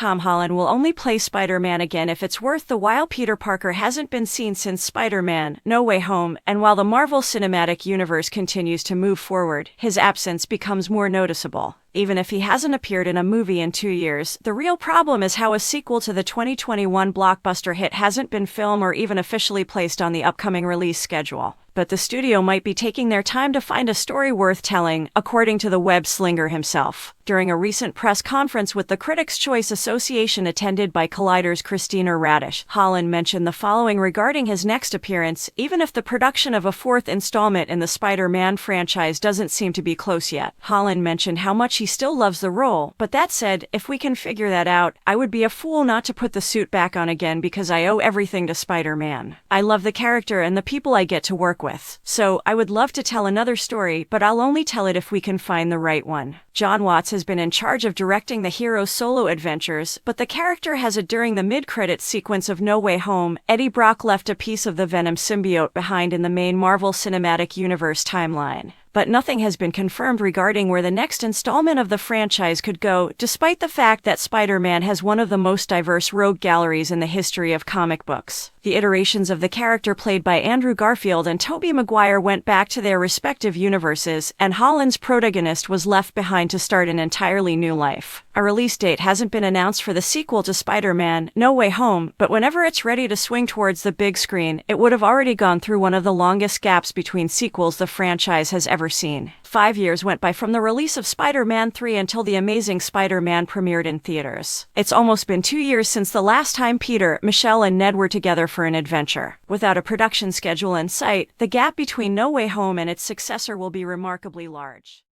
Tom Holland will only play Spider-Man again if it's worth the while. Peter Parker hasn't been seen since Spider-Man: No Way Home, and while the Marvel Cinematic Universe continues to move forward, his absence becomes more noticeable. Even if he hasn't appeared in a movie in 2 years, the real problem is how a sequel to the 2021 blockbuster hit hasn't been filmed or even officially placed on the upcoming release schedule. But the studio might be taking their time to find a story worth telling, according to the web slinger himself. During a recent press conference with the Critics' Choice Association attended by Collider's Christina Radish, Holland mentioned the following regarding his next appearance: even if the production of a fourth installment in the Spider-Man franchise doesn't seem to be close yet. Holland mentioned how much he still loves the role, but that said, if we can figure that out, I would be a fool not to put the suit back on again because I owe everything to Spider-Man. I love the character and the people I get to work with. So, I would love to tell another story, but I'll only tell it if we can find the right one. John Watts has been in charge of directing the hero's solo adventures, but the character has it during the mid-credits sequence of No Way Home. Eddie Brock left a piece of the Venom symbiote behind in the main Marvel Cinematic Universe timeline. But nothing has been confirmed regarding where the next installment of the franchise could go, despite the fact that Spider-Man has one of the most diverse rogue galleries in the history of comic books. The iterations of the character played by Andrew Garfield and Tobey Maguire went back to their respective universes, and Holland's protagonist was left behind to start an entirely new life. A release date hasn't been announced for the sequel to Spider-Man: No Way Home, but whenever it's ready to swing towards the big screen, it would have already gone through one of the longest gaps between sequels the franchise has ever seen. 5 years went by from the release of Spider-Man 3 until The Amazing Spider-Man premiered in theaters. It's almost been 2 years since the last time Peter, Michelle, and Ned were together for an adventure. Without a production schedule in sight, the gap between No Way Home and its successor will be remarkably large.